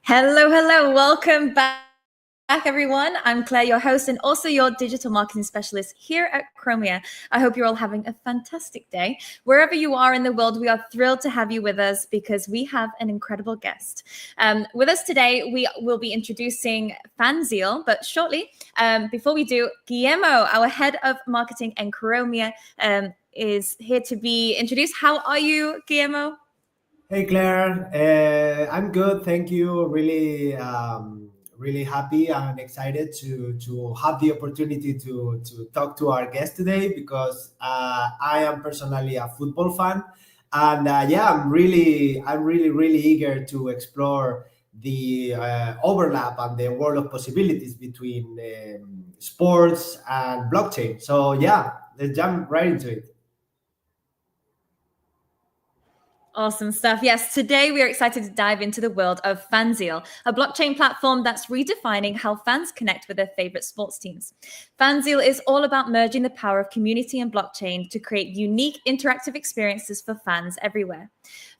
Hello, hello. Welcome back, everyone. I'm Claire, your host, and also your digital marketing specialist here at Chromia. I hope you're all having a fantastic day. Wherever you are in the world, we are thrilled to have you with us because we have an incredible guest. With us today, we will be introducing Fanzeal, but shortly, before we do, Guillermo, our head of marketing and Chromia, is here to be introduced. How are you, Guillermo? Hey Claire, I'm good, thank you. Really, really happy and excited to have the opportunity to talk to our guest today because I am personally a football fan, and yeah, I'm really eager to explore the overlap and the world of possibilities between sports and blockchain. So yeah, let's jump right into it. Awesome stuff. Yes, today we are excited to dive into the world of Fanzeal, a blockchain platform that's redefining how fans connect with their favorite sports teams. Fanzeal is all about merging the power of community and blockchain to create unique interactive experiences for fans everywhere.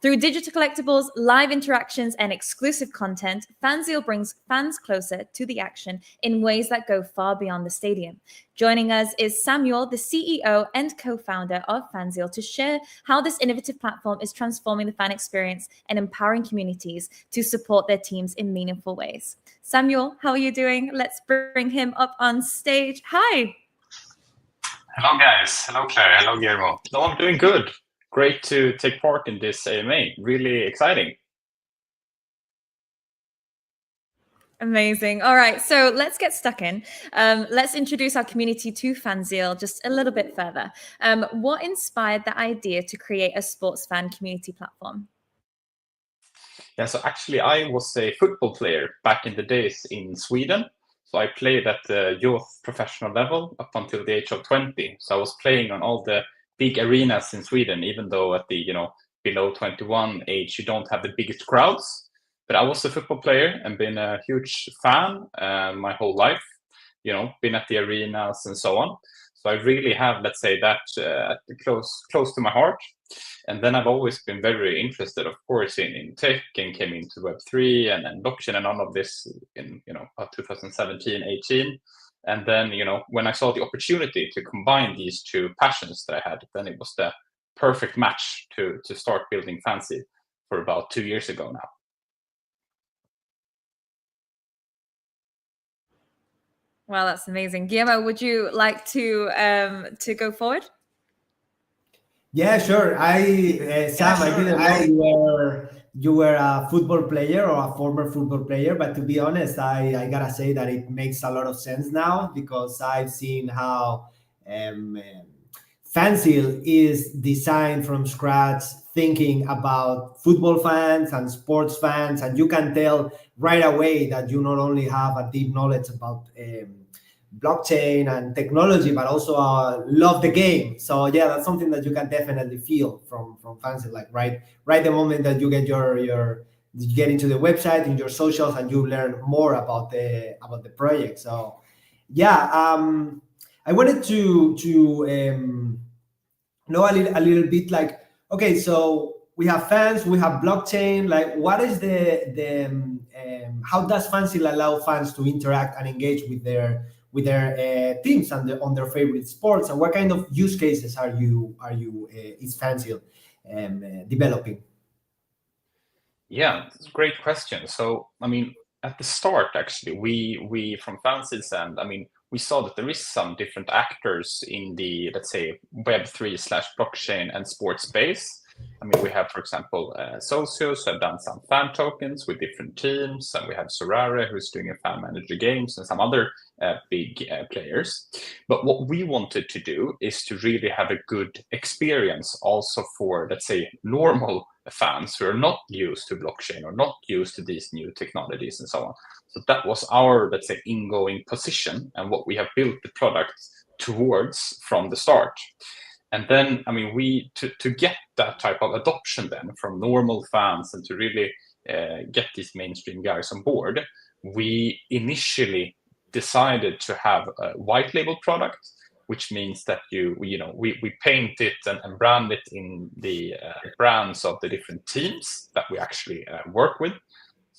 Through digital collectibles, live interactions, and exclusive content, Fanzeal brings fans closer to the action in ways that go far beyond the stadium. Joining us is Samuel, the CEO and co-founder of Fanzeal, to share how this innovative platform is transforming the fan experience and empowering communities to support their teams in meaningful ways. Samuel, how are you doing? Let's bring him up on stage. Hi. Hello, guys. Hello, Claire. Hello, Guillermo. No, I'm doing good. Great to take part in this AMA. Really exciting. Amazing. All right, so let's get stuck in. Let's introduce our community to Fanzeal just a little bit further. What inspired the idea to create a sports fan community platform? Yeah, so actually, I was a football player back in the days in Sweden. So I played at the youth professional level up until the age of 20. So I was playing on all the big arenas in Sweden, even though at the, below 21 age, you don't have the biggest crowds. But I was a football player and been a huge fan my whole life, been at the arenas and so on. So I really have, let's say, that close to my heart. And then I've always been very interested, of course, in tech, and came into Web3 and blockchain and all of this in, about 2017, 18. And then, when I saw the opportunity to combine these two passions that I had, then it was the perfect match to start building Fancy for about 2 years ago now. Wow, that's amazing. Guillermo, would you like to go forward? Yeah, sure. Sam, I didn't know you were a football player or a former football player, but to be honest, I gotta say that it makes a lot of sense now because I've seen how um, um, Fansil is designed from scratch, thinking about football fans and sports fans, and you can tell right away that you not only have a deep knowledge about blockchain and technology, but also love the game. So yeah, that's something that you can definitely feel from fans. Like right the moment that you get you get into the website, in your socials, and you learn more about the project. So yeah, I wanted to know a little bit like, okay, so we have fans, we have blockchain. Like, what is the how does Fansil allow fans to interact and engage with their teams and on their favorite sports, and what kind of use cases are you is Fansil developing? Yeah, that's a great question. So, I mean, at the start, actually, we from Fancy's end, I mean, we saw that there is some different actors in the, let's say, Web3 slash blockchain and sports space. I mean, we have, for example, Socios who have done some fan tokens with different teams, and we have Sorare who's doing a fan manager games, and some other big players. But what we wanted to do is to really have a good experience also for, let's say, normal fans who are not used to blockchain or not used to these new technologies and so on. So that was our, let's say, ingoing position and what we have built the product towards from the start. And then, I mean, we to get that type of adoption then from normal fans and to really get these mainstream guys on board, we initially decided to have a white label product, which means that we paint it and brand it in the brands of the different teams that we actually work with.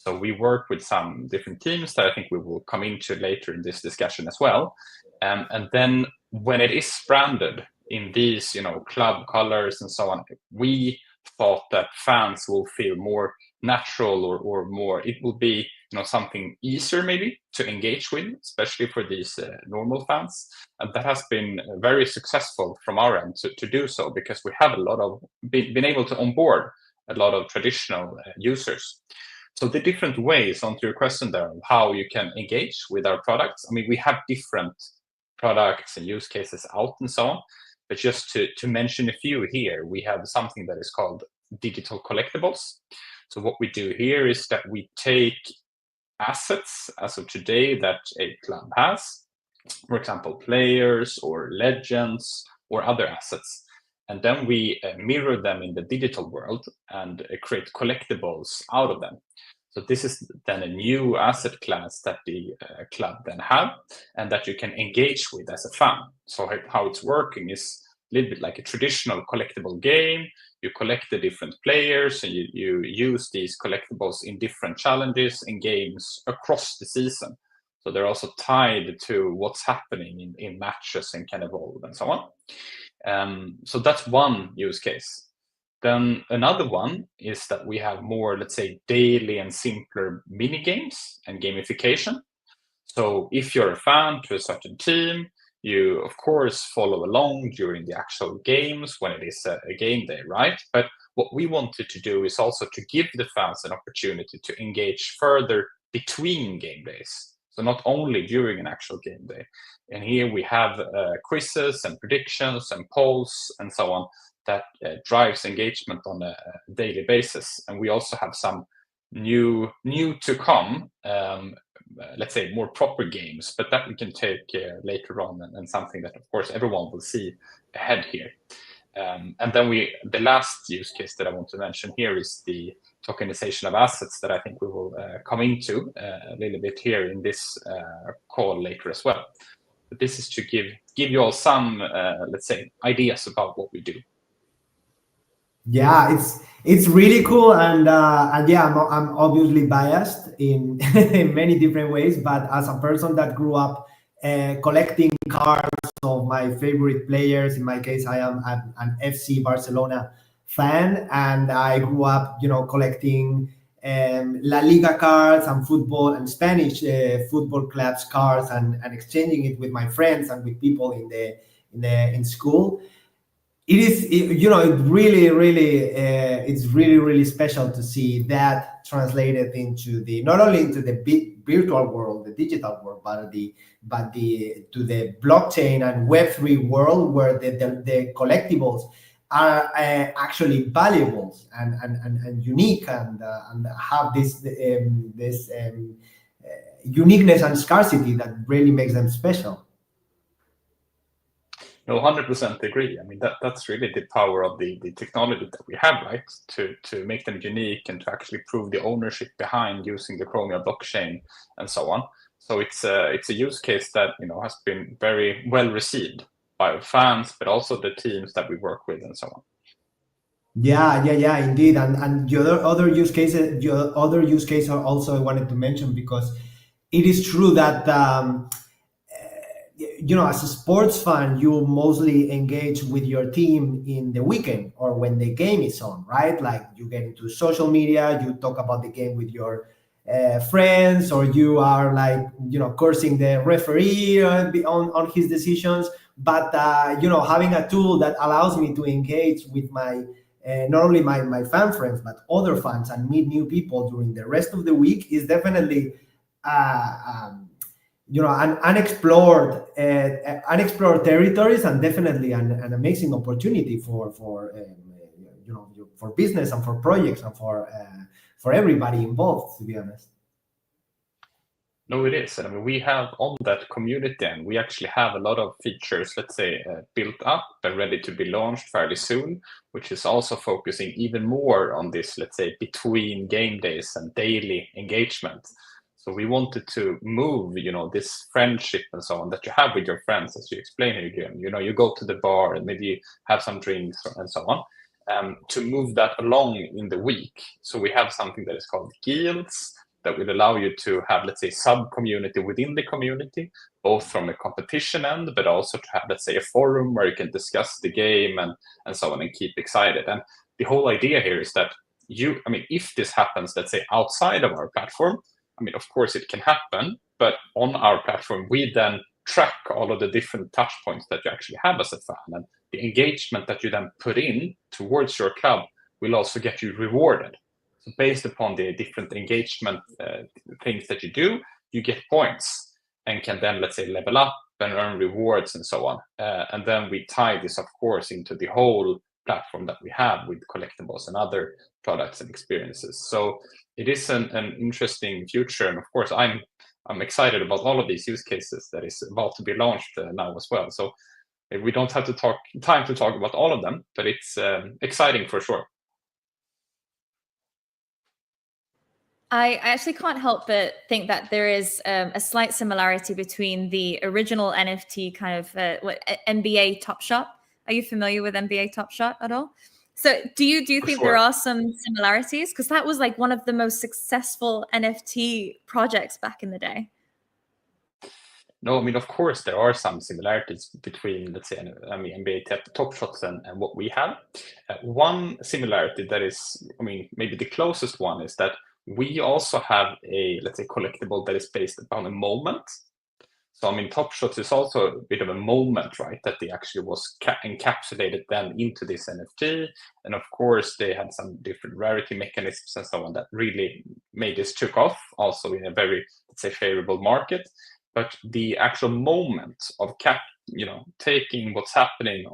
So we work with some different teams that I think we will come into later in this discussion as well. And then when it is branded in these, club colors and so on, we thought that fans will feel more natural or more, it will be, something easier maybe to engage with, especially for these normal fans. And that has been very successful from our end to do so, because we have been able to onboard a lot of traditional users. So the different ways, onto your question there, of how you can engage with our products. I mean, we have different products and use cases out and so on. But just to mention a few here, we have something that is called digital collectibles. So what we do here is that we take assets as of today that a club has, for example, players or legends or other assets. And then we mirror them in the digital world and create collectibles out of them. So this is then a new asset class that the club then have and that you can engage with as a fan. So how it's working is a little bit like a traditional collectible game. You collect the different players and you use these collectibles in different challenges and games across the season. So they're also tied to what's happening in matches and can evolve and so on. So that's one use case. Then another one is that we have more, let's say, daily and simpler mini games and gamification. So if you're a fan to a certain team, you of course follow along during the actual games when it is a game day, right? But what we wanted to do is also to give the fans an opportunity to engage further between game days. So not only during an actual game day. And here we have quizzes and predictions and polls and so on that drives engagement on a daily basis. And we also have some new to come, let's say, more proper games, but that we can take later on, and something that, of course, everyone will see ahead here. And then the last use case that I want to mention here is the tokenization of assets that I think we will come into a little bit here in this call later as well. But this is to give you all some, let's say, ideas about what we do. Yeah, it's really cool, and yeah, I'm obviously biased in in many different ways, but as a person that grew up collecting cards of my favorite players, in my case, I am an FC Barcelona fan, and I grew up, collecting La Liga cards and football and Spanish football clubs cards, and exchanging it with my friends and with people in school. It really it's really special to see that translated into not only into the big virtual world, the digital world, but to the blockchain and Web3 world, where the collectibles are actually valuable and unique, and have this uniqueness and scarcity that really makes them special. No, 100% agree. I mean, that's really the power of the technology that we have, right? To make them unique and to actually prove the ownership behind using the Chromia blockchain and so on. So it's a use case that has been very well received by our fans, but also the teams that we work with and so on. Yeah, indeed. And the other use cases also I wanted to mention, because it is true that as a sports fan, you mostly engage with your team in the weekend or when the game is on, right? Like, you get into social media, you talk about the game with your friends, or you are like, cursing the referee on his decisions. But having a tool that allows me to engage with my not only my fan friends, but other fans, and meet new people during the rest of the week is definitely an unexplored territories, and definitely an amazing opportunity for business and for projects and for everybody involved, to be honest. No, it is. And I mean, we have on that community, and we actually have a lot of features, let's say, built up and ready to be launched fairly soon, which is also focusing even more on this, let's say, between game days and daily engagement. So we wanted to move, this friendship and so on that you have with your friends, as you explained again. You go to the bar and maybe have some drinks and so on, to move that along in the week. So we have something that is called guilds that will allow you to have, let's say, sub-community within the community, both from a competition end, but also to have, let's say, a forum where you can discuss the game and so on and keep excited. And the whole idea here is that if this happens, let's say, outside of our platform, of course it can happen, but on our platform, we then track all of the different touch points that you actually have as a fan, and the engagement that you then put in towards your club will also get you rewarded. So based upon the different engagement things that you do, you get points and can then, let's say, level up and earn rewards and so on. And then we tie this, of course, into the whole platform that we have with collectibles and other products and experiences. So it is an interesting future, and of course I'm excited about all of these use cases that is about to be launched now as well. So we don't have time to talk about all of them, but it's exciting for sure. I actually can't help but think that there is a slight similarity between the original NFT kind of NBA Top Shot. Are you familiar with NBA Top Shot at all? So do you think there are some similarities? Because that was like one of the most successful NFT projects back in the day. No, of course there are some similarities between, let's say, NBA Top Shots and what we have. One similarity that is, maybe the closest one is that we also have a, let's say, collectible that is based upon a moment. So, Top Shots is also a bit of a moment, right? That they actually was encapsulated then into this NFT. And of course, they had some different rarity mechanisms and so on that really made this took off, also in a very, let's say, favorable market. But the actual moment of taking what's happening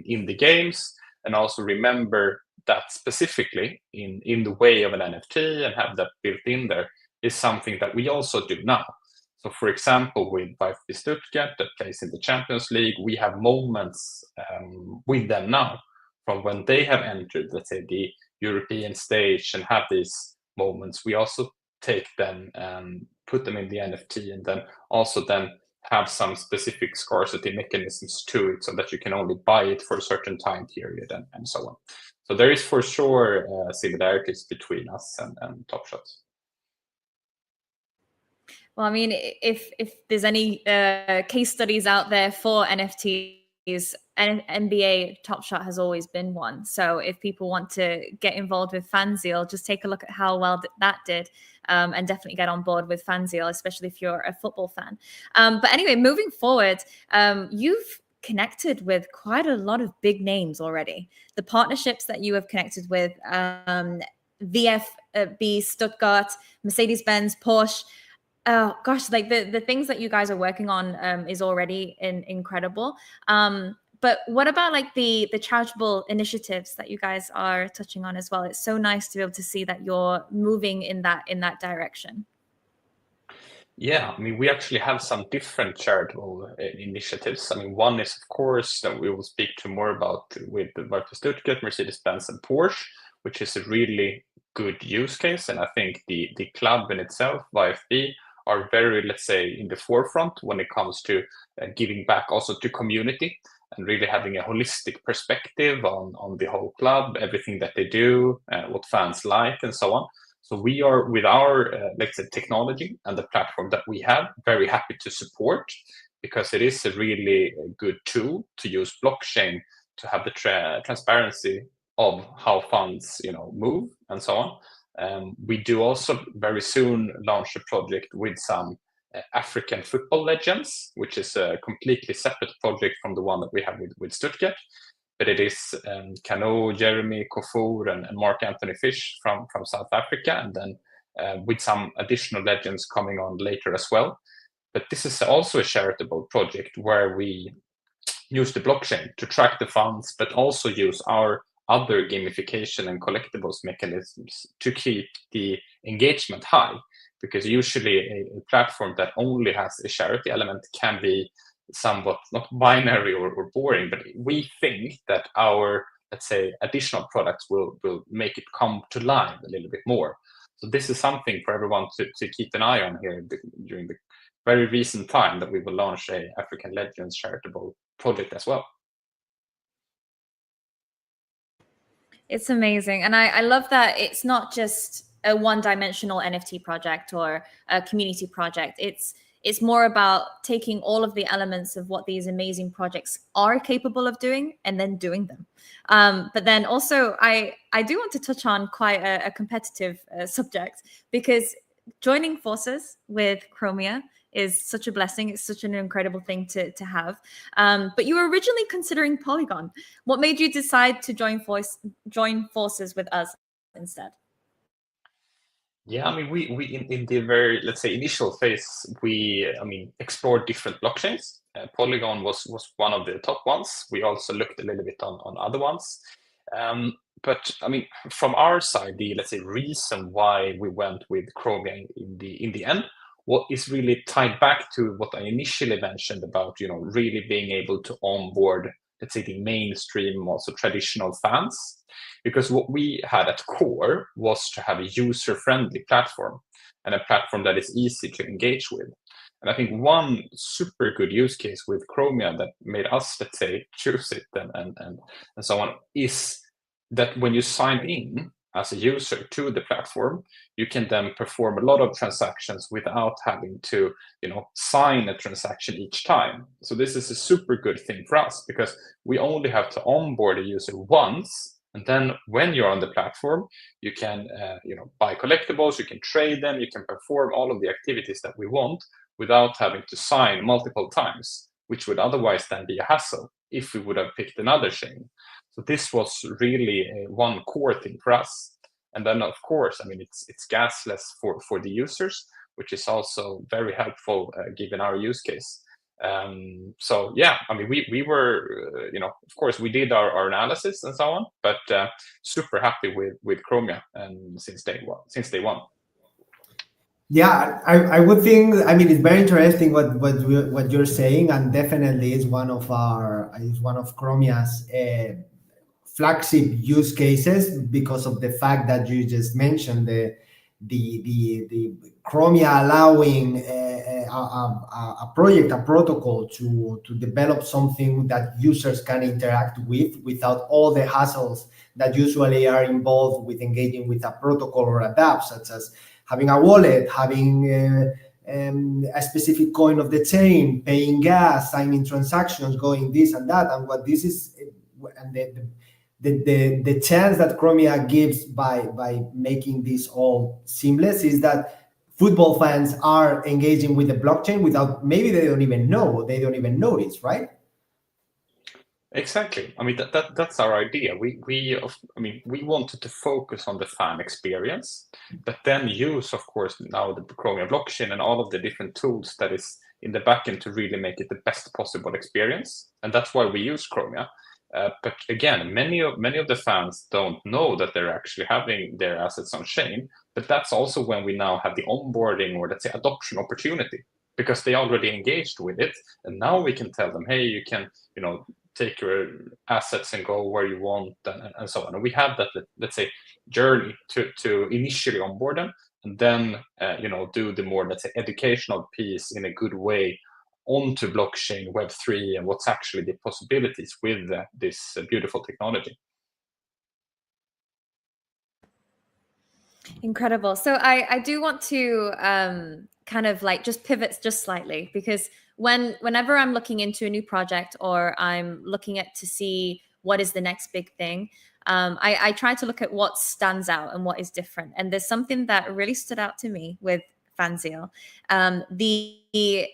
in the games, and also remember that specifically in the way of an NFT and have that built in there, is something that we also do now. So, for example, with VfB Stuttgart that plays in the Champions League, we have moments with them now from when they have entered, let's say, the European stage and have these moments. We also take them and put them in the NFT, and then also have some specific scarcity mechanisms to it so that you can only buy it for a certain time period and so on. So there is for sure similarities between us and Top Shots. Well, if there's any case studies out there for NFTs, NBA Top Shot has always been one. So if people want to get involved with Fanzeal, just take a look at how well that did, and definitely get on board with Fanzeal, especially if you're a football fan. But anyway, moving forward, you've connected with quite a lot of big names already. The partnerships that you have connected with, VfB Stuttgart, Mercedes-Benz, Porsche. Oh gosh, like the things that you guys are working on is already incredible. But what about like the charitable initiatives that you guys are touching on as well? It's so nice to be able to see that you're moving in that direction. Yeah, we actually have some different charitable initiatives. One is, of course, that we will speak to more about with VfB Stuttgart, Mercedes-Benz, and Porsche, which is a really good use case. And I think the club in itself, VfB, are very, let's say, in the forefront when it comes to giving back also to community and really having a holistic perspective on the whole club, everything that they do, what fans like, and so on. So we are, with our, let's say, technology and the platform that we have, very happy to support, because it is a really good tool to use blockchain to have the transparency of how funds, move and so on. We do also very soon launch a project with some African football legends, which is a completely separate project from the one that we have with Stuttgart. But it is Kano, Jeremy, Kofour, and Mark Anthony Fish from South Africa, and then with some additional legends coming on later as well. But this is also a charitable project where we use the blockchain to track the funds, but also use our other gamification and collectibles mechanisms to keep the engagement high. Because usually a platform that only has a charity element can be somewhat not binary or boring, but we think that our, let's say, additional products will make it come to life a little bit more. So this is something for everyone to keep an eye on here during the very recent time that we will launch a African Legends charitable project as well. It's amazing. And I love that it's not just a one-dimensional NFT project or a community project. It's more about taking all of the elements of what these amazing projects are capable of doing and then doing them. But then also, I do want to touch on quite a competitive subject, because joining forces with Chromia is such a blessing. It's such an incredible thing to have. But you were originally considering Polygon. What made you decide to join forces with us instead? Yeah, I mean, we in the very, let's say, initial phase, explored different blockchains. Polygon was one of the top ones. We also looked a little bit on other ones. But I mean, from our side, the, let's say, reason why we went with Chromia in the end, what is really tied back to what I initially mentioned about, really being able to onboard, let's say, the mainstream, also traditional fans. Because what we had at core was to have a user-friendly platform, and a platform that is easy to engage with. And I think one super good use case with Chromia that made us, let's say, choose it and so on, is that when you sign in as a user to the platform, you can then perform a lot of transactions without having to, sign a transaction each time. So this is a super good thing for us, because we only have to onboard a user once. And then when you're on the platform, you can buy collectibles, you can trade them, you can perform all of the activities that we want without having to sign multiple times, which would otherwise then be a hassle if we would have picked another chain. So this was really one core thing for us. And then, of course, I mean, it's gasless for the users, which is also very helpful given our use case. So yeah, I mean, we were, of course, we did our analysis and so on, but super happy with Chromia and since day one. Yeah, I would think. I mean, it's very interesting what you're saying, and definitely is one of Chromia's flagship use cases, because of the fact that you just mentioned the Chromia allowing a project, a protocol to develop something that users can interact with without all the hassles that usually are involved with engaging with a protocol or a dApp, such as having a wallet, having a specific coin of the chain, paying gas, signing transactions, going this and that. And what this is, and the chance that Chromia gives by making this all seamless, is that football fans are engaging with the blockchain without, maybe they don't even notice, right? Exactly. I mean, that's our idea. We wanted to focus on the fan experience, but then use, of course, now the Chromia blockchain and all of the different tools that is in the backend to really make it the best possible experience. And that's why we use Chromia. But again, many of the fans don't know that they're actually having their assets on chain. But that's also when we now have the onboarding, or let's say adoption opportunity, because they already engaged with it, and now we can tell them, hey, you can, take your assets and go where you want, and so on. And we have that, let's say, journey to initially onboard them, and then do the more, let's say, educational piece in a good way onto blockchain, Web3, and what's actually the possibilities with this beautiful technology. Incredible. So I do want to kind of like just pivot just slightly, because whenever I'm looking into a new project, or I'm looking at to see what is the next big thing, I try to look at what stands out and what is different. And there's something that really stood out to me with Fanzeal, the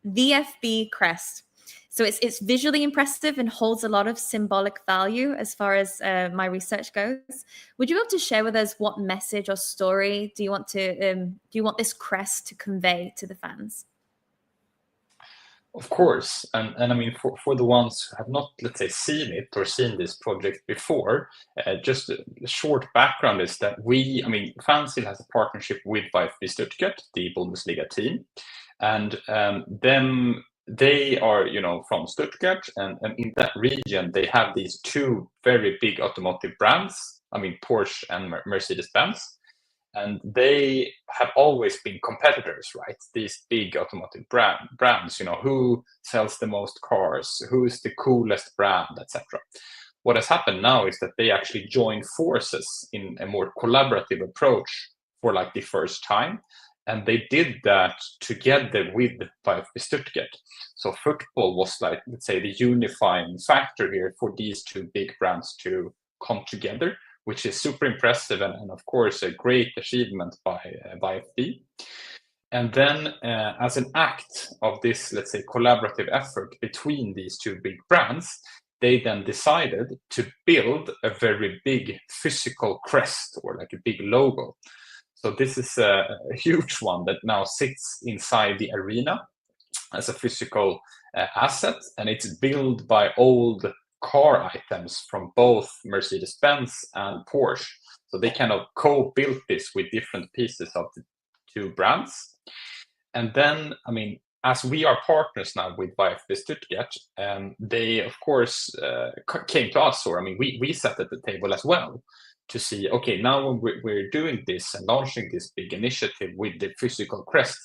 VFB crest. So it's visually impressive and holds a lot of symbolic value as far as my research goes. Would you be able to share with us what message or story do you want this crest to convey to the fans? Of course, and I mean, for the ones who have not, let's say, seen it or seen this project before, just a short background is that Fanzeal has a partnership with VfB Stuttgart, the Bundesliga team, and they are, from Stuttgart, and in that region, they have these two very big automotive brands, Porsche and Mercedes-Benz. And they have always been competitors, right? These big automotive brands, who sells the most cars, who is the coolest brand, etc. What has happened now is that they actually join forces in a more collaborative approach for like the first time. And they did that together with VfB Stuttgart. So football was like, let's say, the unifying factor here for these two big brands to come together, which is super impressive and of course a great achievement by VfB. And then as an act of this, let's say, collaborative effort between these two big brands, they then decided to build a very big physical crest or like a big logo. So this is a huge one that now sits inside the arena as a physical asset, and it's built by old car items from both Mercedes-Benz and Porsche. So they kind of co-built this with different pieces of the two brands. And then, I mean, as we are partners now with VfB Stuttgart, they of course came to us, or I mean, we sat at the table as well to see, okay, now when we're doing this and launching this big initiative with the physical crest,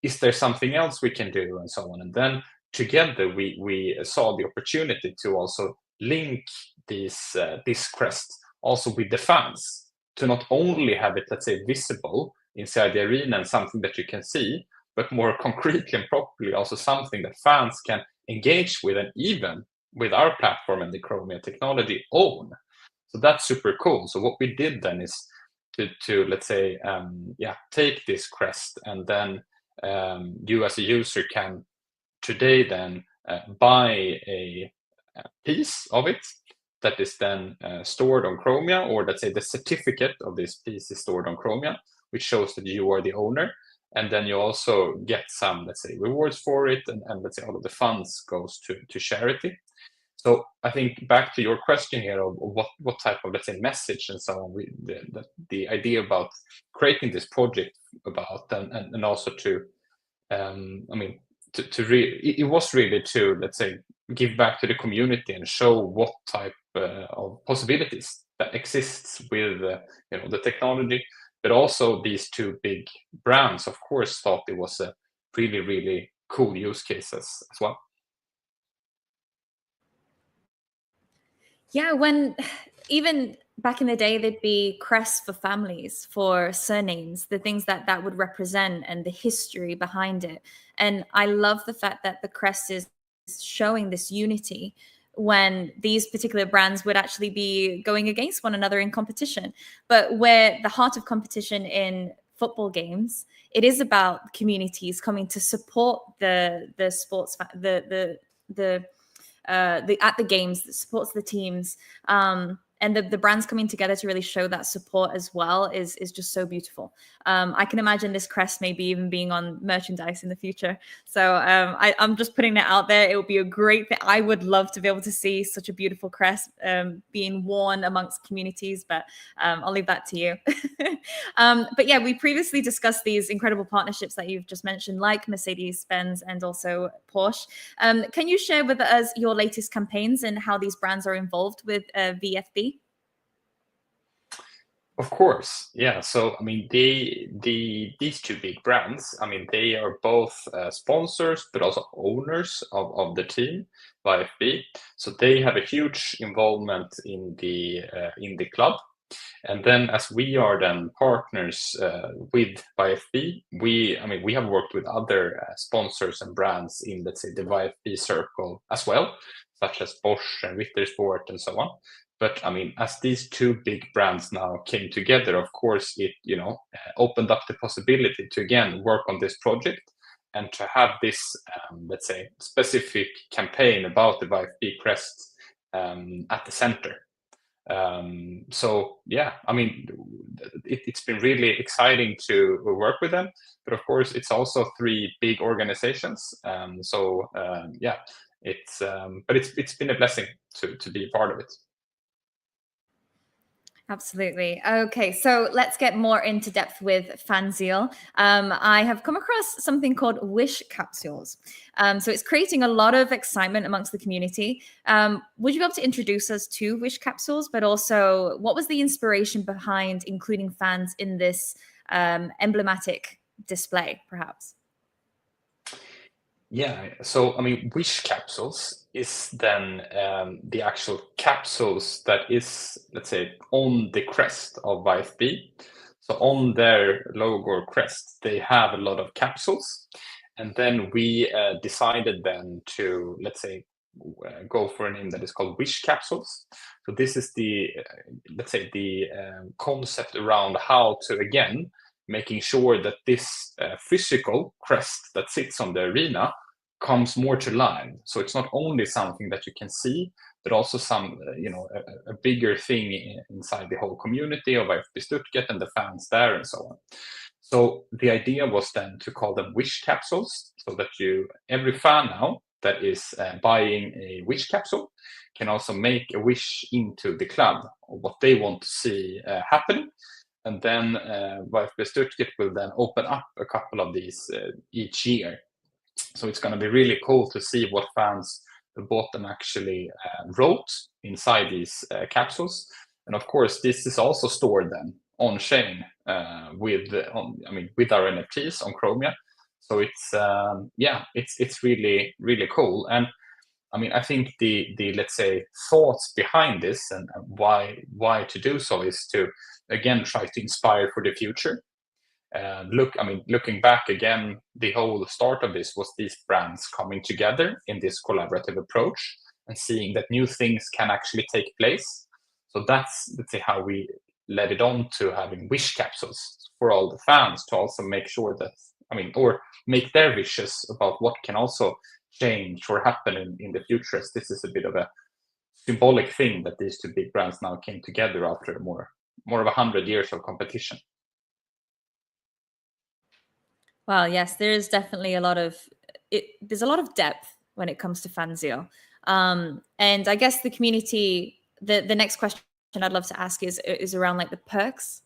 is there something else we can do and so on? And then together we saw the opportunity to also link this crest also with the fans, to not only have it, let's say, visible inside the arena and something that you can see, but more concretely and properly also something that fans can engage with and even with our platform and the Chromia technology own. So that's super cool. So what we did then is to let's say, take this crest, and then you as a user can today then buy a piece of it that is then stored on Chromia, or let's say the certificate of this piece is stored on Chromia, which shows that you are the owner. And then you also get some, let's say, rewards for it, and let's say all of the funds goes to charity. So I think back to your question here of what type of, let's say, message and so on, the idea about creating this project about, and also to, I mean, it was really to, let's say, give back to the community and show what type of possibilities that exists with the technology, but also these two big brands, of course, thought it was a really, really cool use cases as well. Yeah, when even back in the day, there'd be crests for families, for surnames, the things that would represent and the history behind it. And I love the fact that the crest is showing this unity when these particular brands would actually be going against one another in competition. But where the heart of competition in football games, it is about communities coming to support the sports, at the games that supports the teams, and the brands coming together to really show that support as well is just so beautiful. I can imagine this crest maybe even being on merchandise in the future. So I'm just putting that out there. It would be a great thing. I would love to be able to see such a beautiful crest being worn amongst communities, but I'll leave that to you. But yeah, we previously discussed these incredible partnerships that you've just mentioned, like Mercedes-Benz and also Porsche. Can you share with us your latest campaigns and how these brands are involved with VFB? Of course, yeah. So I mean, these two big brands, I mean, they are both sponsors, but also owners of the team, VfB. So they have a huge involvement in the club. And then, as we are then partners with VfB, we have worked with other sponsors and brands in, let's say, the VfB circle as well, such as Bosch and Rittersport and so on. But I mean, as these two big brands now came together, of course, it opened up the possibility to again work on this project and to have this, let's say, specific campaign about the VfB crest at the center. So yeah, I mean, it's been really exciting to work with them, but of course, it's also three big organizations. Yeah, it's been a blessing to be a part of it. Absolutely. Okay, so let's get more into depth with FanZeal. I have come across something called wish capsules. So it's creating a lot of excitement amongst the community. Would you be able to introduce us to wish capsules, but also what was the inspiration behind including fans in this emblematic display, perhaps? Yeah, so I mean, wish capsules is then the actual capsules that is, let's say, on the crest of VfB. So on their logo or crest, they have a lot of capsules. And then we decided then to, let's say, go for a name that is called Wish Capsules. So this is the, let's say, the concept around how to, again, making sure that this physical crest that sits on the arena comes more to life. So it's not only something that you can see, but also some, a bigger thing inside the whole community of IFB Stuttgart and the fans there and so on. So the idea was then to call them Wish Capsules, so that every fan now that is buying a Wish capsule can also make a wish into the club of what they want to see happen. And then VfB Stuttgart will then open up a couple of these each year. So it's going to be really cool to see what fans who bought them actually wrote inside these capsules. And of course, this is also stored then on chain with our NFTs on Chromia. So it's really, really cool. And I mean, I think the let's say thoughts behind this and why to do so is to again try to inspire for the future. Looking back again, the whole start of this was these brands coming together in this collaborative approach and seeing that new things can actually take place. So that's, let's say, how we led it on to having wish capsules for all the fans to also make sure that, or make their wishes about what can also change or happen in the future, as this is a bit of a symbolic thing that these two big brands now came together after more of 100 years of competition. Well, yes, there is definitely there's a lot of depth when it comes to Fanzeel. And I guess the community, the next question I'd love to ask is around like the perks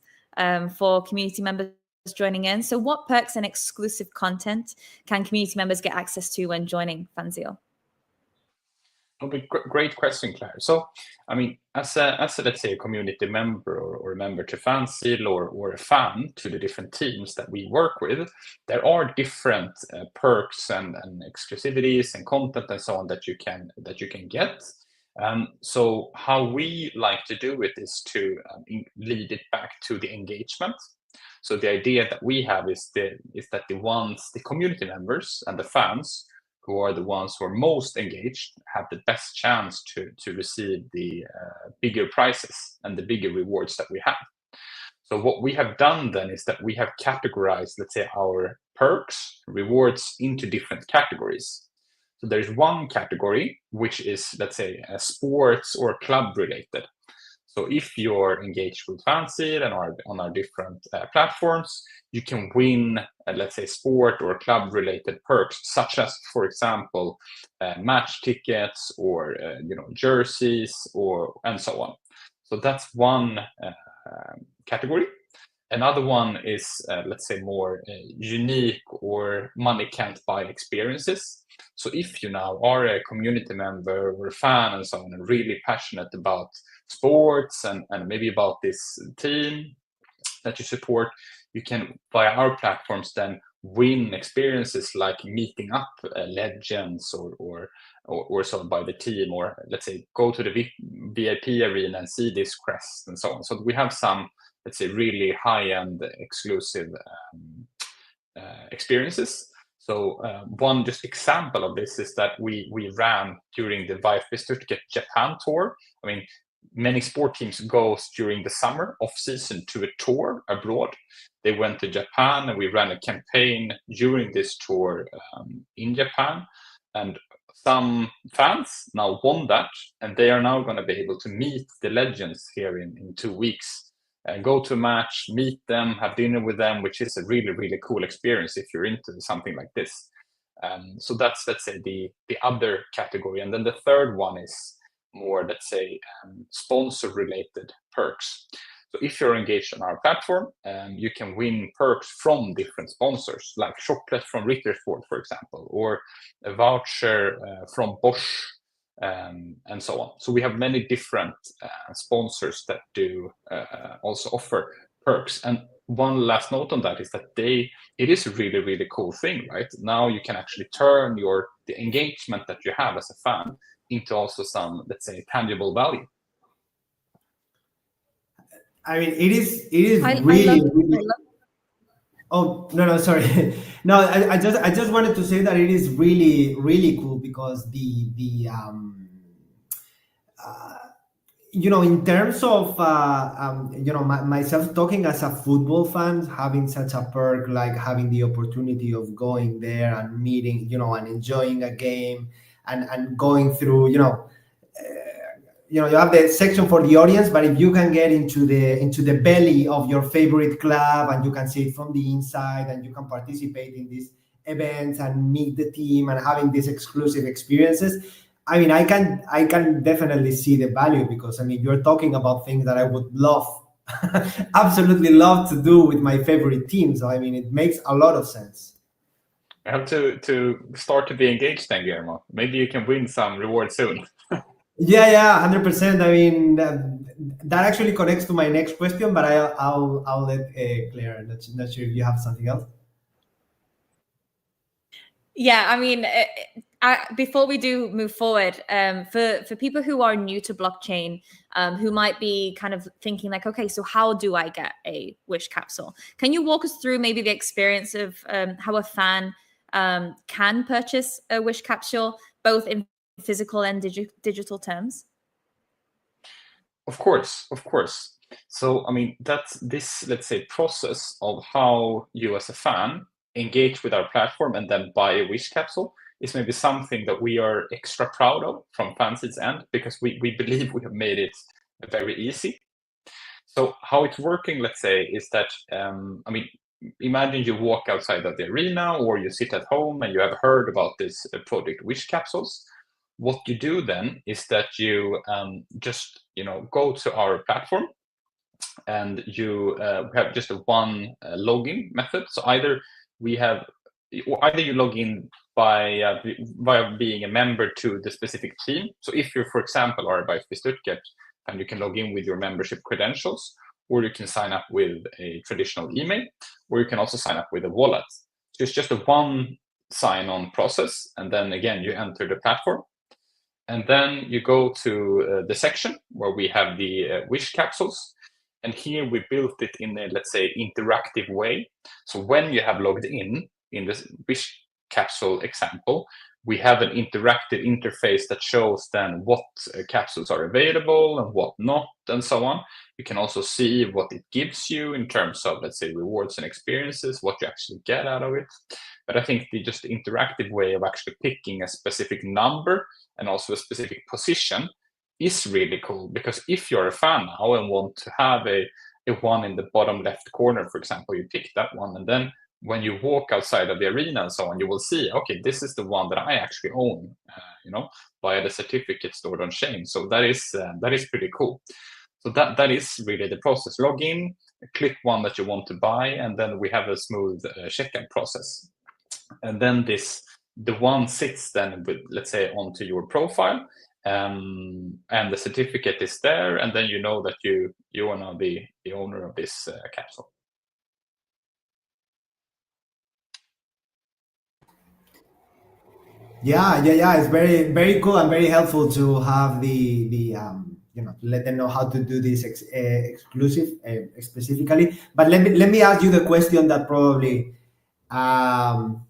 for community members joining in. So what perks and exclusive content can community members get access to when joining Fanzeel? Great question, Claire. So, as a let's say a community member or a member to Fanzeel or a fan to the different teams that we work with, there are different perks and exclusivities and content and so on that you can get. So how we like to do it is to lead it back to the engagement. So the idea that we have is that the community members and the fans who are the ones who are most engaged have the best chance to receive the bigger prizes and the bigger rewards that we have. So what we have done then is that we have categorized, let's say, our perks, rewards into different categories. So there's one category, which is, let's say, sports or club related. So if you're engaged with Fanzeel and on our different platforms, you can win, let's say, sport or club-related perks, such as, for example, match tickets or jerseys and so on. So that's one category. Another one is, let's say, more unique or money can't buy experiences. So if you now are a community member or a fan and so on, and really passionate about sports and maybe about this team that you support, you can, via our platforms, then win experiences like meeting up legends or so by the team, or let's say go to the VIP arena and see this crest and so on. So we have some, let's say, really high-end exclusive experiences. So one just example of this is that we ran during the VfB Stuttgart Japan tour. Many sport teams go during the summer off season to a tour abroad. They went to Japan and we ran a campaign during this tour in Japan. And some fans now won that, and they are now going to be able to meet the legends here in 2 weeks. Go to a match, meet them, have dinner with them, which is a really, really cool experience if you're into something like this. So that's, let's say, the other category. And then the third one is more, let's say, sponsor-related perks. So if you're engaged on our platform, you can win perks from different sponsors, like chocolate from Rittersport, for example, or a voucher from Bosch, and so on. So we have many different sponsors that do also offer perks. And one last note on that is that it is a really, really cool thing, right? Now you can actually turn the engagement that you have as a fan into also some, let's say, tangible value. I mean, it is I really, love, I really. love. Oh no, sorry. No, I just wanted to say that it is really, really cool because in terms of myself talking as a football fan, having such a perk like having the opportunity of going there and meeting, and enjoying a game and going through, you have the section for the audience, but if you can get into the belly of your favorite club and you can see it from the inside and you can participate in these events and meet the team and having these exclusive experiences, I mean, I can definitely see the value, because I mean, you're talking about things that I would love, absolutely love to do with my favorite team. So I mean, it makes a lot of sense. I have to start to be engaged then, Guillermo. Maybe you can win some reward soon. Yeah, 100%. I mean, that actually connects to my next question, but I'll let Claire. Not sure if you have something else. Yeah, I mean, before we do move forward, for people who are new to blockchain, who might be kind of thinking like, okay, so how do I get a Wish capsule? Can you walk us through maybe the experience of how a fan can purchase a Wish capsule, both in physical and digital terms? Of course, of course. So, I mean, that's this, let's say, process of how you as a fan engage with our platform and then buy a Wish capsule is maybe something that we are extra proud of from Fancy's end, because we believe we have made it very easy. So how it's working, let's say, is that, I mean, imagine you walk outside of the arena or you sit at home and you have heard about this project Wish capsules. What you do then is that you just go to our platform, and you have just a one login method. So either you log in by being a member to the specific team. So if you, for example, are by Stuttgart, and you can log in with your membership credentials, or you can sign up with a traditional email, or you can also sign up with a wallet. So it's just a one sign-on process, and then again you enter the platform. And then you go to the section where we have the Wish capsules. And here we built it in a, let's say, interactive way. So when you have logged in this Wish capsule example, we have an interactive interface that shows then what capsules are available and what not, and so on. You can also see what it gives you in terms of, let's say, rewards and experiences, what you actually get out of it. But I think the just interactive way of actually picking a specific number and also a specific position is really cool, because if you're a fan now and want to have a one in the bottom left corner, for example, you pick that one, and then when you walk outside of the arena and so on, you will see, okay, this is the one that I actually own, via the certificate stored on chain. So that is pretty cool. So that is really the process. Log in, click one that you want to buy, and then we have a smooth checkout process. And then the one sits then with, let's say, onto your profile, and the certificate is there, and then you know that you are now the owner of this capsule. Yeah. It's very, very cool and very helpful to have to let them know how to do this exclusive specifically. But let me ask you the question that probably um,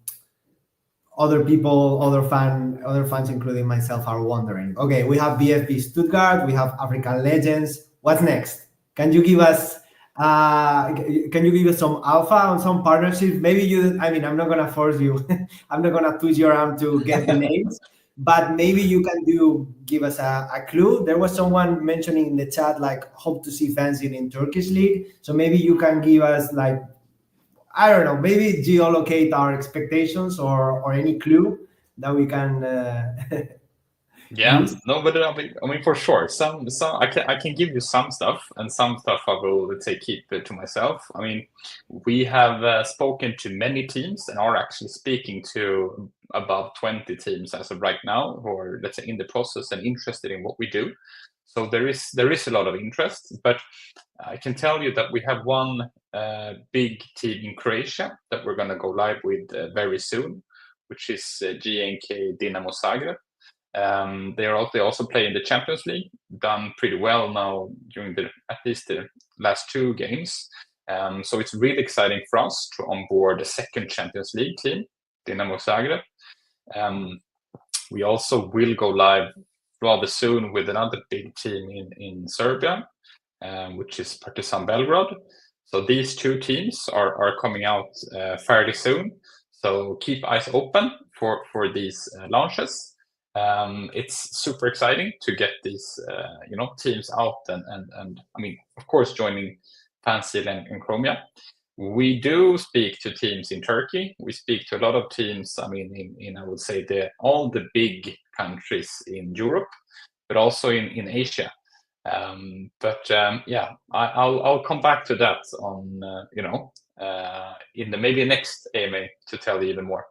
other people, other fans, including myself, are wondering. Okay, we have BFB Stuttgart, we have African Legends. What's next? Can you give us some alpha on some partnerships? Maybe I mean, I'm not gonna force you. I'm not gonna twist your arm to get the names, but maybe you can give us a clue. There was someone mentioning in the chat like hope to see fans in Turkish league. So maybe you can give us like, I don't know, maybe geolocate our expectations or any clue that we can Yeah, use. no, but I mean, for sure, some I can give you some stuff, and some stuff I will, let's say, keep it to myself. I mean, we have spoken to many teams and are actually speaking to about 20 teams as of right now, who are, let's say, in the process and interested in what we do. So there is a lot of interest, but I can tell you that we have one big team in Croatia that we're going to go live with very soon, which is GNK Dinamo Zagreb. They also play in the Champions League, done pretty well now during at least the last 2 games. So it's really exciting for us to onboard a second Champions League team, Dinamo Zagreb. We also will go live rather soon with another big team in Serbia, which is Partizan Belgrade. So these 2 teams are coming out fairly soon. So keep eyes open for these launches. It's super exciting to get these teams out and I mean, of course, joining FanZeal and Chromia. We do speak to teams in Turkey. We speak to a lot of teams. I mean, in I would say all the big countries in Europe, but also in Asia. Yeah, I'll come back to that on in the maybe next AMA to tell you even more.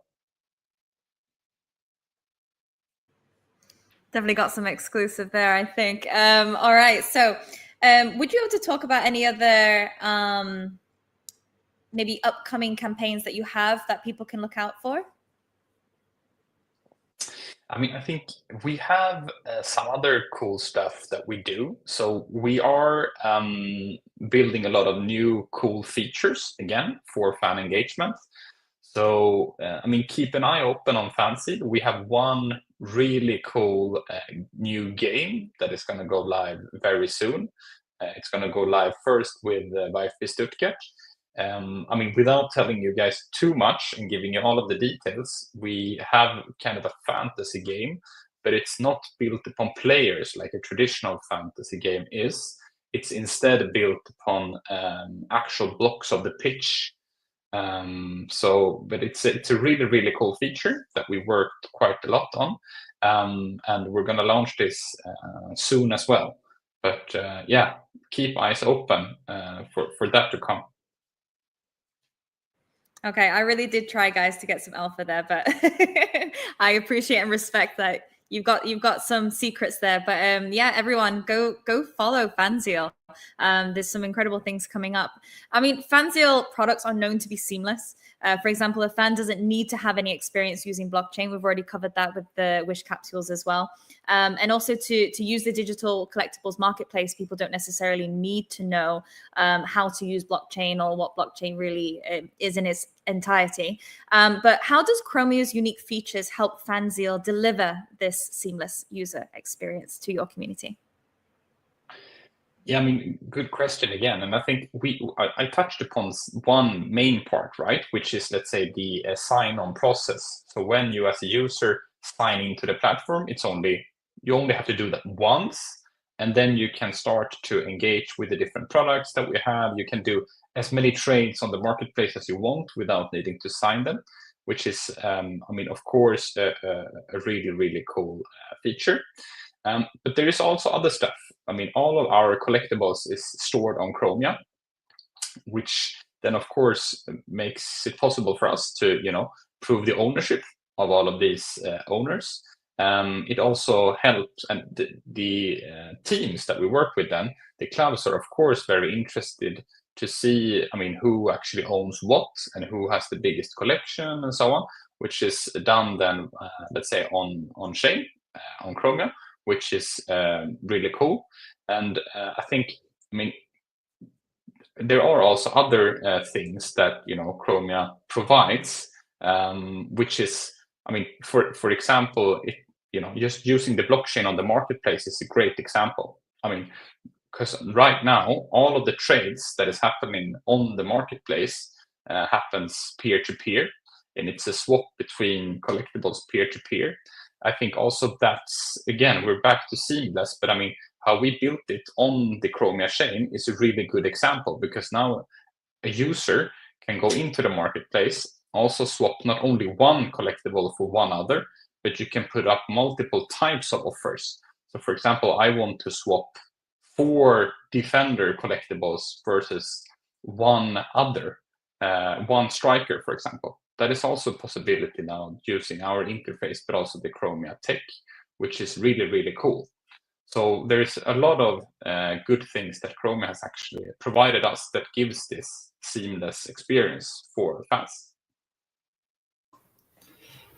Definitely got some exclusive there, I think. All right, so would you be able to talk about any other maybe upcoming campaigns that you have that people can look out for? I mean, I think we have some other cool stuff that we do. So we are building a lot of new cool features again for fan engagement. So I mean, keep an eye open on FanZeal. We have one really cool new game that is going to go live very soon. It's going to go live first with VfB Stuttgart. I mean, without telling you guys too much and giving you all of the details, we have kind of a fantasy game, but it's not built upon players like a traditional fantasy game is. It's instead built upon actual blocks of the pitch. But it's a really, really cool feature that we worked quite a lot on. And we're going to launch this soon as well. But yeah, keep eyes open for that to come. Okay, I really did try, guys, to get some alpha there, but I appreciate and respect that you've got some secrets there. But yeah, everyone, go follow FanZeal. There's some incredible things coming up. I mean, FanZeal products are known to be seamless. For example, a fan doesn't need to have any experience using blockchain. We've already covered that with the Wish capsules as well. And also to use the digital collectibles marketplace, people don't necessarily need to know how to use blockchain or what blockchain really is in its entirety. But how does Chromia's unique features help FanZeal deliver this seamless user experience to your community? Yeah, I mean, good question again. And I think I touched upon one main part, right? Which is, let's say, the sign-on process. So when you as a user sign into the platform, you only have to do that once, and then you can start to engage with the different products that we have. You can do as many trades on the marketplace as you want without needing to sign them, which is, I mean, of course, a really, really cool feature. But there is also other stuff. I mean, all of our collectibles is stored on Chromia, which then, of course, makes it possible for us to, prove the ownership of all of these owners. It also helps, and the teams that we work with then, the clubs are, of course, very interested to see, I mean, who actually owns what and who has the biggest collection and so on, which is done then, let's say, on chain, on Chromia, which is really cool. And I think, I mean, there are also other things that, Chromia provides, which is, I mean, for example, just using the blockchain on the marketplace is a great example. I mean, because right now, all of the trades that is happening on the marketplace happens peer-to-peer, and it's a swap between collectibles peer-to-peer. I think also that's, again, we're back to seamless, but I mean, how we built it on the Chromia chain is a really good example, because now a user can go into the marketplace, also swap not only one collectible for one other, but you can put up multiple types of offers. So for example, I want to swap 4 Defender collectibles versus one other, one striker, for example. That is also a possibility now using our interface, but also the Chromia tech, which is really, really cool. So there's a lot of good things that Chromia has actually provided us that gives this seamless experience for fans.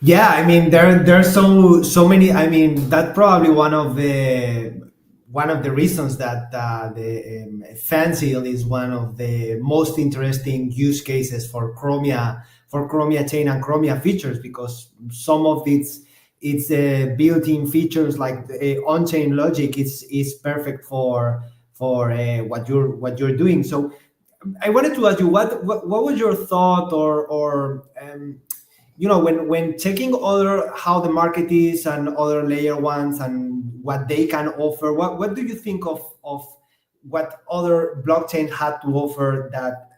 Yeah, I mean there's so many. I mean that's probably one of the reasons that the Fanzil is one of the most interesting use cases for Chromia chain and Chromia features, because some of its built-in features like the on-chain logic is perfect for what you're doing. So I wanted to ask you what was your thought or when checking other how the market is and other layer ones and what they can offer, what do you think of what other blockchain had to offer that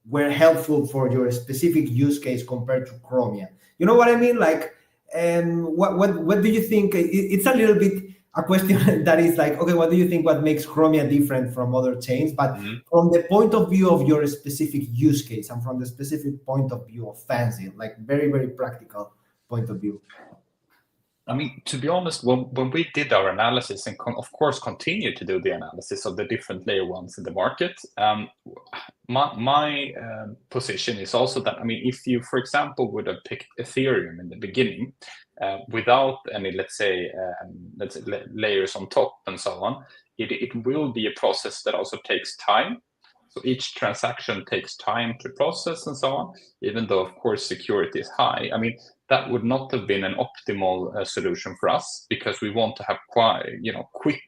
were helpful for your specific use case compared to Chromia? You know what I mean? Like, what do you think? It's a little bit a question that is like, okay, what do you think? What makes Chromia different from other chains? But from the point of view of your specific use case and from the specific point of view of Fancy, like very, very practical point of view. I mean, to be honest, when we did our analysis and of course continue to do the analysis of the different layer ones in the market, my position is also that, I mean, if you, for example, would have picked Ethereum in the beginning without any, let's say layers on top and so on, it will be a process that also takes time. So each transaction takes time to process and so on, even though, of course, security is high. I mean, that would not have been an optimal solution for us, because we want to have quick,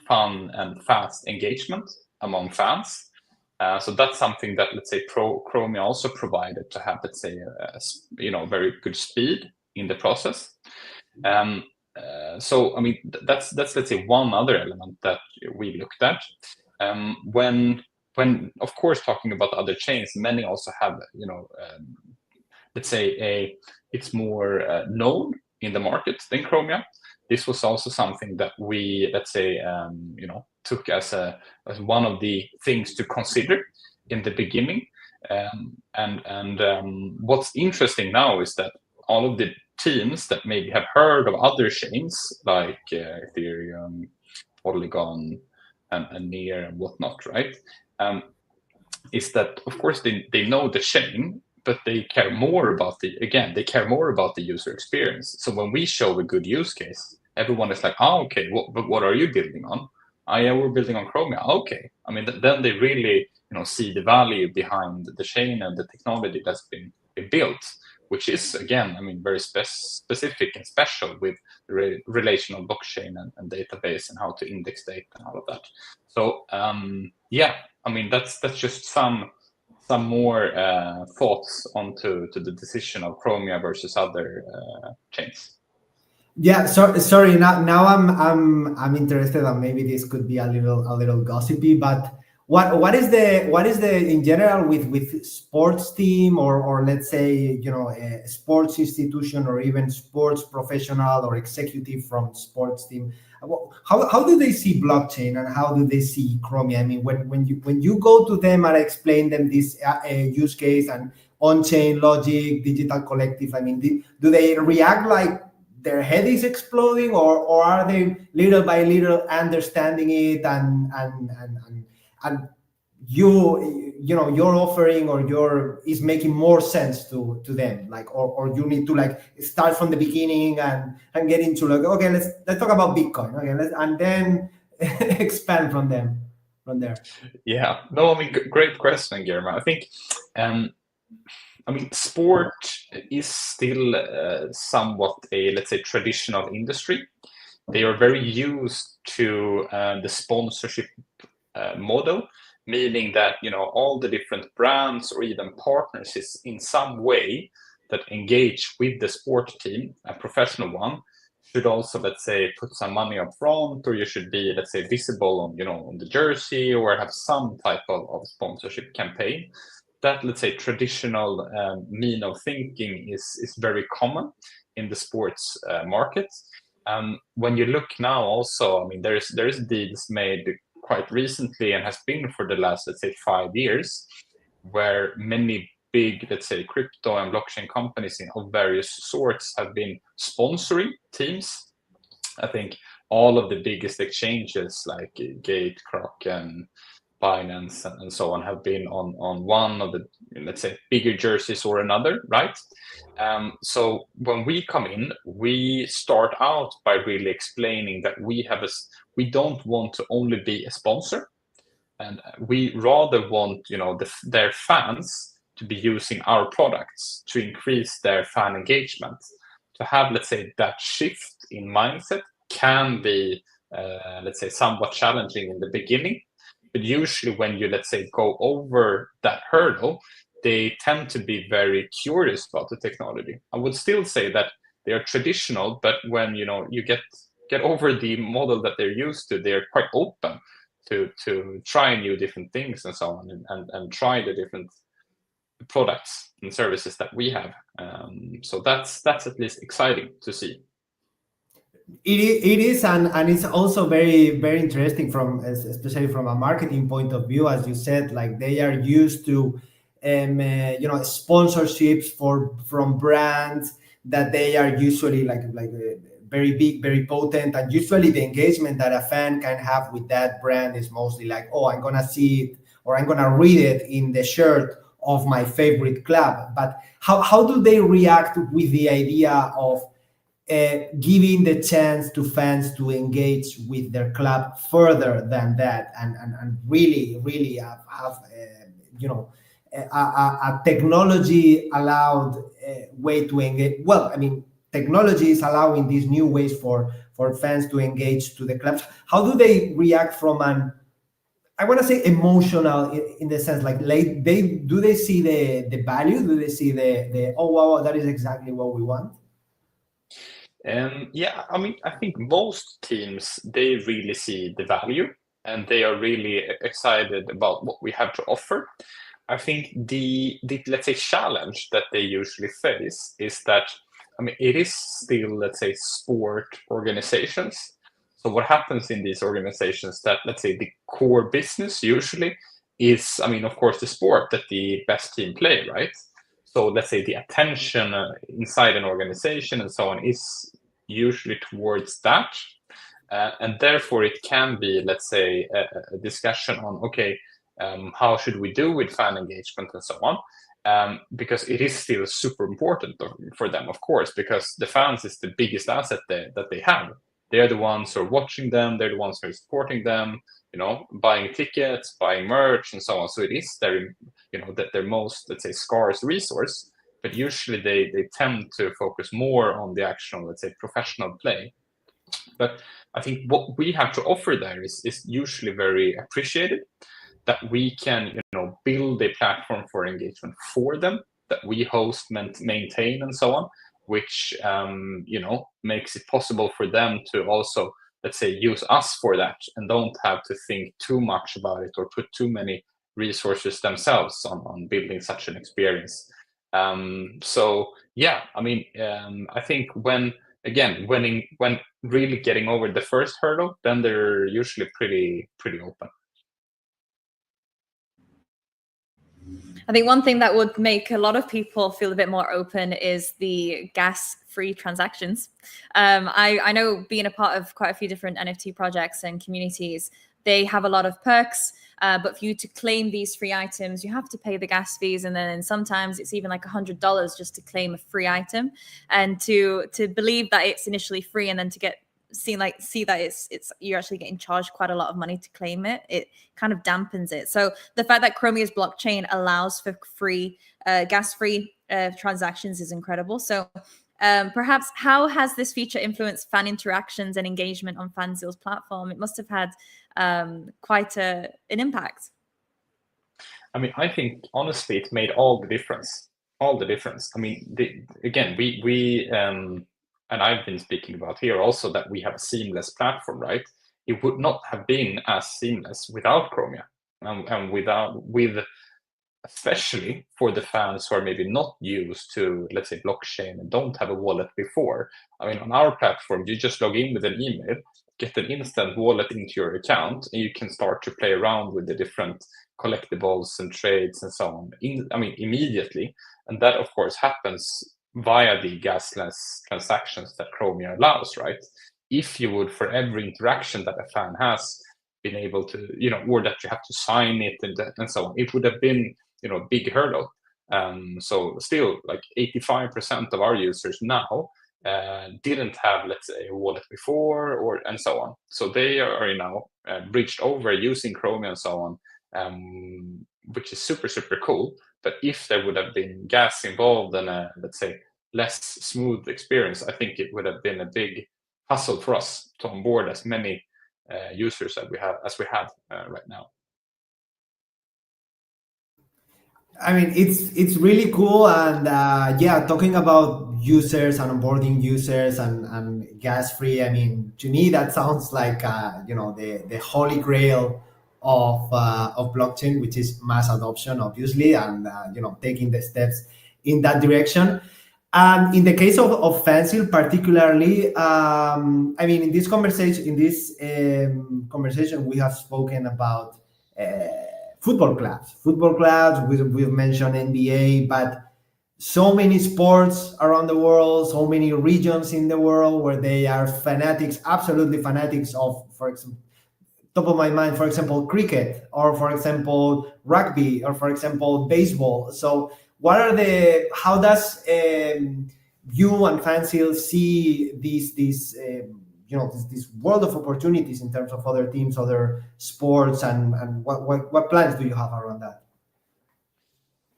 fun, and fast engagement among fans. So that's something that, let's say, Chromia also provided to have, let's say, very good speed in the process. So I mean, that's let's say one other element that we looked at. When of course talking about other chains, many also have let's say it's more known in the market than Chromia. This was also something that we, let's say, took as one of the things to consider in the beginning. What's interesting now is that all of the teams that maybe have heard of other chains like Ethereum, Polygon, and Near and whatnot, right? Is that, of course, they know the chain, but they care more about the user experience. So when we show a good use case, everyone is like, oh, okay, but what are you building on? Oh, yeah, we're building on Chromia. Okay. I mean, then they really see the value behind the chain and the technology that's been built, which is, again, I mean, very specific and special with the relational blockchain and database and how to index data and all of that. So yeah, I mean, that's just some more thoughts onto the decision of Chromia versus other chains. Yeah, sorry. Now I'm interested, and maybe this could be a little gossipy, but what is the in general with sports team or let's say a sports institution or even sports professional or executive from sports team, how do they see blockchain and how do they see Chromia? I mean, when you go to them and explain them this use case and on-chain logic, digital collective, I mean, do they react like their head is exploding, or are they little by little understanding it and your offering or your is making more sense to them, like or you need to like start from the beginning and get into like, okay, let's talk about Bitcoin, okay, and then expand from there. Yeah, no, I mean, great question, Guillermo. I think I mean, sport is still somewhat a, let's say, traditional industry. They are very used to the sponsorship model, meaning that all the different brands or even partners is in some way that engage with the sport team, a professional one, should also, let's say, put some money up front, or you should be, let's say, visible on the jersey or have some type of sponsorship campaign. That, let's say, traditional mean of thinking is very common in the sports market. When you look now also, I mean, there is deals made quite recently and has been for the last, let's say, 5 years, where many big, let's say, crypto and blockchain companies of various sorts have been sponsoring teams. I think all of the biggest exchanges like Gate, Croc, and Binance and so on have been on one of the, let's say, bigger jerseys or another, right? So when we come in, we start out by really explaining that we don't want to only be a sponsor, and we rather want their fans to be using our products to increase their fan engagement. To have, let's say, that shift in mindset can be let's say somewhat challenging in the beginning, but usually when you, let's say, go over that hurdle, they tend to be very curious about the technology. I would still say that they are traditional, but when you get over the model that they're used to, they're quite open to try new different things and so on, and try the different products and services that we have. So that's at least exciting to see. It is, and it's also very, very interesting especially from a marketing point of view. As you said, like, they are used to sponsorships from brands that they are usually like very big, very potent, and usually the engagement that a fan can have with that brand is mostly like, oh, I'm gonna see it or I'm gonna read it in the shirt of my favorite club. But how do they react with the idea of giving the chance to fans to engage with their club further than that, and really have a technology allowed way to engage? Well, I mean, technology is allowing these new ways for fans to engage to the clubs. How do they react from I want to say emotional, in the sense like do they see the value? Do they see the oh wow, that is exactly what we want? Yeah, I mean, I think most teams, they really see the value and they are really excited about what we have to offer. I think the let's say challenge that they usually face is that, I mean, it is still, let's say, sport organizations. So what happens in these organizations, that, let's say, the core business usually is, I mean, of course, the sport that the best team play, right? So let's say the attention inside an organization and so on is usually towards that. And therefore it can be, let's say, a discussion on, okay, how should we do with fan engagement and so on? Because it is still super important for them, of course, because the fans is the biggest asset that they have. They're the ones who are watching them. They're the ones who are supporting them, buying tickets, buying merch, and so on. So it is their most, let's say, scarce resource. But usually they tend to focus more on the actual, let's say, professional play. But I think what we have to offer there is usually very appreciated, that we can build a platform for engagement for them, that we host, maintain, and so on, which makes it possible for them to also, let's say, use us for that, and don't have to think too much about it or put too many resources themselves on building such an experience. So yeah, I mean, I think when really getting over the first hurdle, then they're usually pretty open. I think one thing that would make a lot of people feel a bit more open is the gas-free transactions. I know, being a part of quite a few different NFT projects and communities, they have a lot of perks, but for you to claim these free items, you have to pay the gas fees, and then sometimes it's even like $100 just to claim a free item, and to believe that it's initially free and then to see that it's you're actually getting charged quite a lot of money to claim it. It kind of dampens it. So the fact that Chromia's blockchain allows for free gas-free transactions is incredible. So perhaps, how has this feature influenced fan interactions and engagement on Fanzeal's platform? It must have had quite an impact. I mean, I think honestly it made all the difference. I mean, again, we and I've been speaking about here also that we have a seamless platform, right? It would not have been as seamless without Chromia, and with especially for the fans who are maybe not used to, let's say, blockchain and don't have a wallet before. I mean, on our platform, you just log in with an email, get an instant wallet into your account, and you can start to play around with the different collectibles and trades and so on. Immediately. And that, of course, happens via the gasless transactions that Chromia allows, right? If you would, for every interaction that a fan has, been able to, or that you have to sign it and so on. It would have been, a big hurdle. So still, like 85% of our users now didn't have, let's say, a wallet before, and so on. So they are now bridged over using Chromia and so on, which is super, super cool. But if there would have been gas involved and let's say, less smooth experience, I think it would have been a big hassle for us to onboard as many users as we have right now. I mean, it's really cool, and yeah, talking about users and onboarding users and gas free. I mean, to me, that sounds like the holy grail of blockchain, which is mass adoption, obviously, and taking the steps in that direction. And in the case of Fansil particularly, I mean, in this conversation, we have spoken about football clubs. We've mentioned NBA, but so many sports around the world, so many regions in the world where they are fanatics, absolutely fanatics of, for example, top of my mind, for example, cricket, or for example, rugby, or for example, baseball. So how does you and Fansil see this world of opportunities in terms of other teams, other sports, and what plans do you have around that?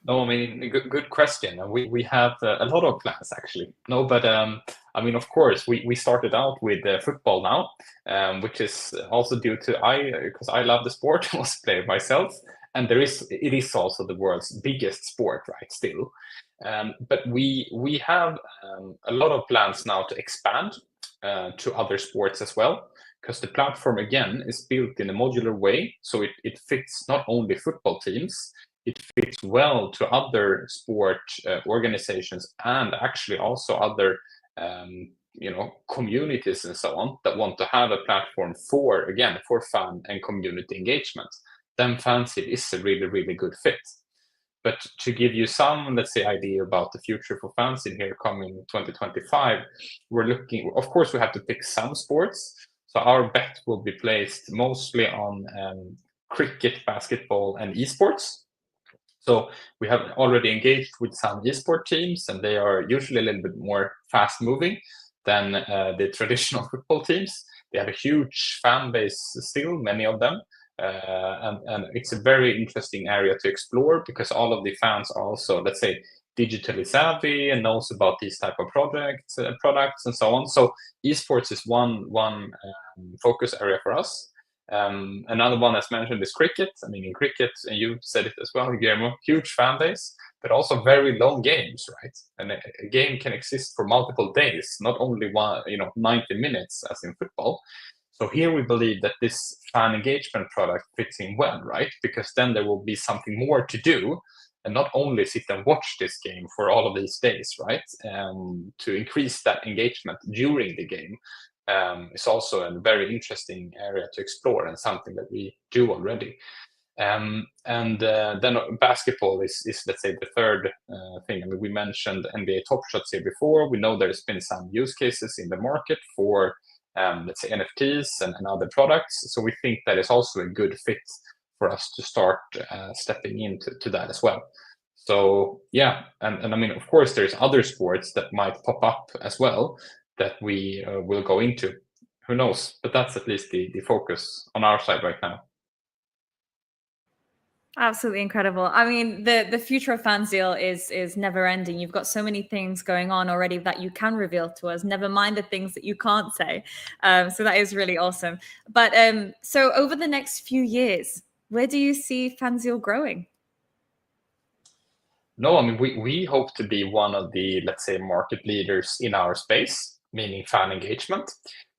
No, I mean, good question. And we have a lot of plans, actually. No, but I mean, of course, we started out with football now, which is also due to because I love the sport, I was a player myself, and it is also the world's biggest sport, right? Still, but we have a lot of plans now to expand to other sports as well, because the platform again is built in a modular way, so it fits not only football teams. It fits well to other sport organizations and actually also other communities and so on that want to have a platform for fan and community engagement. Then Fansil is a really, really good fit. But to give you some, let's say, idea about the future for Fansil here coming 2025, we're looking, of course, we have to pick some sports. So our bet will be placed mostly on cricket, basketball, and esports. So we have already engaged with some esport teams, and they are usually a little bit more fast moving than the traditional football teams. They have a huge fan base still, many of them. And it's a very interesting area to explore because all of the fans are also, let's say, digitally savvy and knows about these type of products and so on. So esports is one focus area for us. Another one as mentioned is cricket. I mean, in cricket, and you said it as well, Guillermo, huge fan base, but also very long games, right? And a game can exist for multiple days, not only 90 minutes as in football. So here we believe that this fan engagement product fits in well, right? Because then there will be something more to do and not only sit and watch this game for all of these days, right? To increase that engagement during the game. It's also a very interesting area to explore and something that we do already. And then basketball is let's say the third thing. I mean, we mentioned NBA Top Shots here before. We know there's been some use cases in the market for let's say NFTs and other products. So we think that is also a good fit for us to start stepping into that as well. So yeah, and I mean, of course, there's other sports that might pop up as well that we will go into. Who knows? But that's at least the focus on our side right now. Absolutely incredible. I mean, the future of Fansil is never ending. You've got so many things going on already that you can reveal to us, never mind the things that you can't say. So that is really awesome. But so over the next few years, where do you see Fansil growing? No, I mean, we hope to be one of the, let's say, market leaders in our space, meaning fan engagement.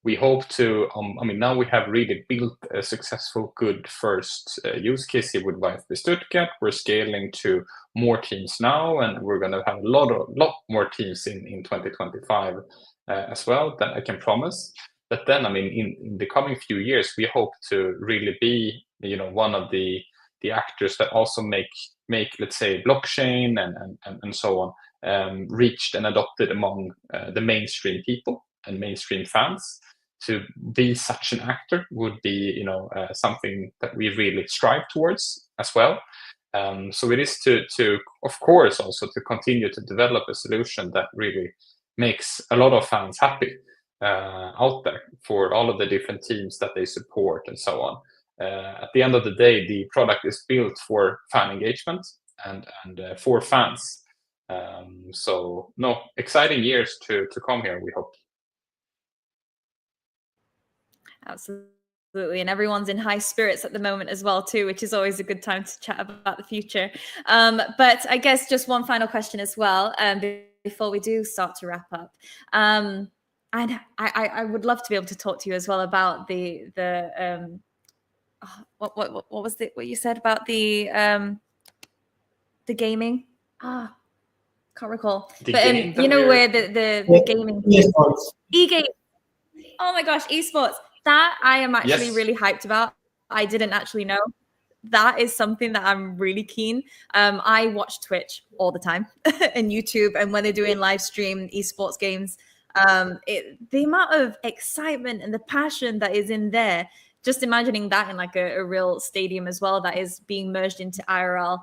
We hope to, I mean, now we have really built a successful, good first use case here with VfB Stuttgart. We're scaling to more teams now, and we're going to have a lot more teams in 2025 as well, that I can promise. But then, I mean, in the coming few years, we hope to really be, one of the actors that also make, let's say, blockchain and so on reached and adopted among the mainstream people and mainstream fans. to be such an actor would be, something that we really strive towards as well. So it is to of course also to continue to develop a solution that really makes a lot of fans happy out there for all of the different teams that they support and so on. At the end of the day, the product is built for fan engagement and for fans. So no, exciting years to come here, we hope. Absolutely. And everyone's in high spirits at the moment as well, too, which is always a good time to chat about the future. But I guess just one final question as well, before we do start to wrap up. And I would love to be able to talk to you as well about what was what you said about the gaming? Can't recall. But you know where the gaming e-game. Oh my gosh, esports. That I am actually really hyped about. I didn't actually know. That is something that I'm really keen. I watch Twitch all the time and YouTube, and when they're doing live stream esports games, the amount of excitement and the passion that is in there. Just imagining that in like a real stadium as well, that is being merged into IRL.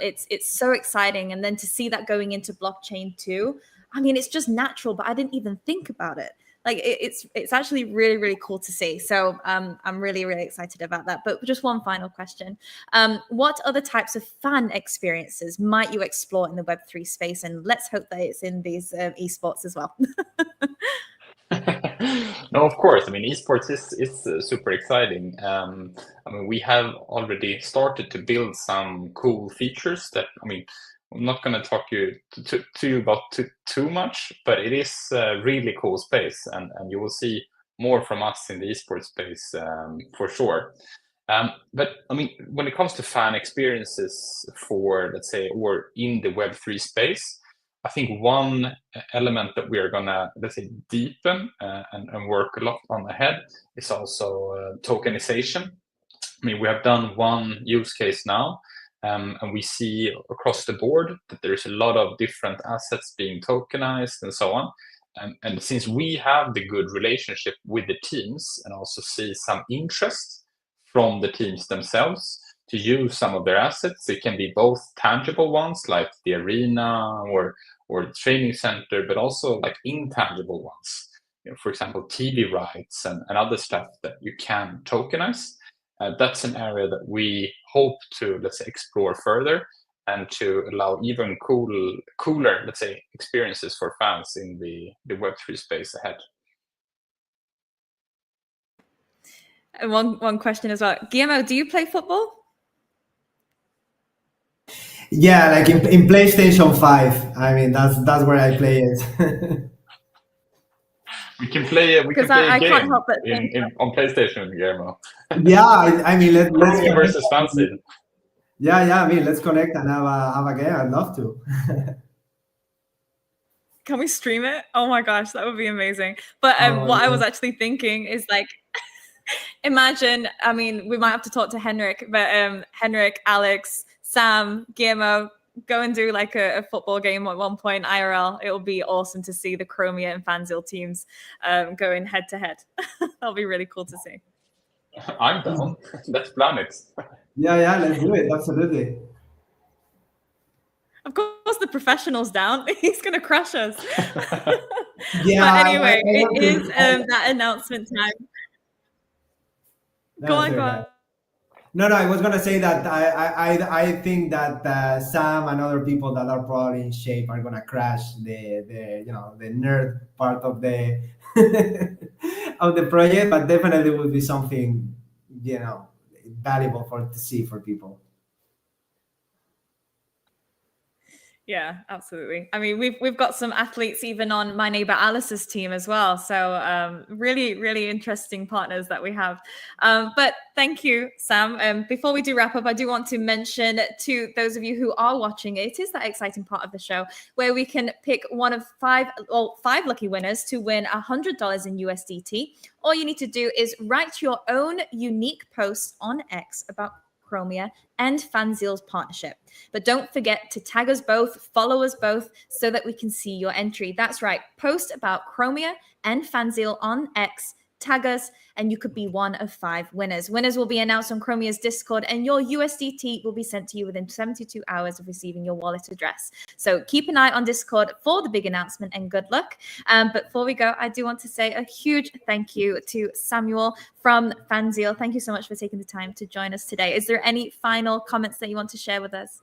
It's so exciting, and then to see that going into blockchain too. I mean, it's just natural, but I didn't even think about it. Like it's actually really, really cool to see. So I'm really, really excited about that. But just one final question. What other types of fan experiences might you explore in the Web3 space? And let's hope that it's in these esports as well. No, of course. I mean, esports is super exciting. I mean, we have already started to build some cool features that, I mean, I'm not going to talk to you about too much, but it is a really cool space, and you will see more from us in the esports space for sure. But I mean, when it comes to fan experiences for, let's say, or in the Web3 space, I think one element that we are gonna, let's say, deepen and work a lot on ahead is also tokenization. I mean, we have done one use case now, and we see across the board that there's a lot of different assets being tokenized and so on. And since we have the good relationship with the teams and also see some interest from the teams themselves to use some of their assets, it can be both tangible ones like the arena or the training center, but also like intangible ones. For example, TV rights and other stuff that you can tokenize. That's an area that we hope to, let's say, explore further and to allow even cooler, let's say, experiences for fans in the Web3 space ahead. And one question as well. Guillermo, do you play football? Yeah, like in PlayStation 5. I mean, that's where I play it. We can play a game can't help but on PlayStation, Guillermo. Yeah, I mean, let's Chromia versus Fancy. Yeah. I mean, let's connect and have a game. I'd love to. Can we stream it? Oh my gosh, that would be amazing. But what I was actually thinking is like, imagine, I mean, we might have to talk to Henrik, but Henrik, Alex, Sam, Guillermo, go and do like a football game at one point, IRL. It will be awesome to see the Chromia and Fanzil teams going head to head. That'll be really cool to see. I'm down. Let's plan it. Yeah, let's do it. Absolutely. Of course, the professional's down. He's going to crush us. Yeah. But anyway, it is that announcement time. Go on. No, I was gonna say that I think that Sam and other people that are probably in shape are gonna crash the nerd part of the of the project, but definitely would be something valuable to see for people. Yeah, absolutely. I mean, we've got some athletes even on my neighbor Alice's team as well. So really, really interesting partners that we have. But thank you, Sam. Before we do wrap up, I do want to mention to those of you who are watching, it is that exciting part of the show where we can pick one of five lucky winners to win $100 in USDT. All you need to do is write your own unique post on X about Chromia and Fanzil's partnership. But don't forget to tag us both, follow us both, so that we can see your entry. That's right. Post about Chromia and Fanzil on X, tag us and you could be one of 5 winners. Winners will be announced on Chromia's Discord, and your USDT will be sent to you within 72 hours of receiving your wallet address. So keep an eye on Discord for the big announcement, and good luck. But before we go, I do want to say a huge thank you to Samuel from Fanzeal. Thank you so much for taking the time to join us today. Is there any final comments that you want to share with us?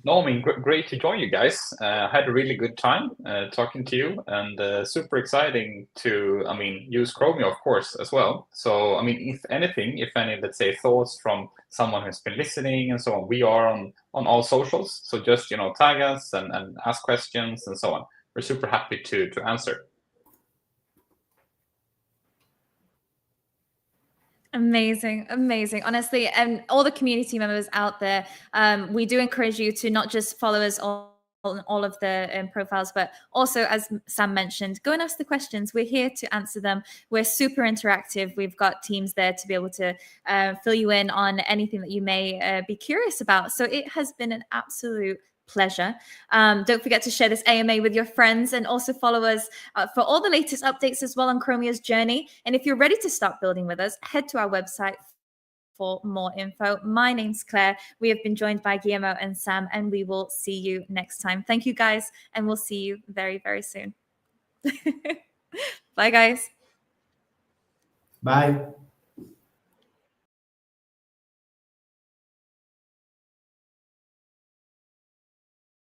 No, I mean, great to join you guys. I had a really good time talking to you, and super exciting to, I mean, use Chromia, of course, as well. So, I mean, if anything, if any, let's say, thoughts from someone who's been listening and so on, we are on all socials. So just, tag us and ask questions and so on. We're super happy to answer. Amazing. Honestly, and all the community members out there, we do encourage you to not just follow us on all of the profiles, but also, as Sam mentioned, go and ask the questions. We're here to answer them. We're super interactive. We've got teams there to be able to fill you in on anything that you may be curious about. So it has been an absolute pleasure. Don't forget to share this AMA with your friends, and also follow us for all the latest updates as well on Chromia's journey. And if you're ready to start building with us, head to our website for more info. My name's Claire. We have been joined by Guillermo and Sam, and we will see you next time. Thank you, guys, and we'll see you very, very soon. Bye, guys. Bye.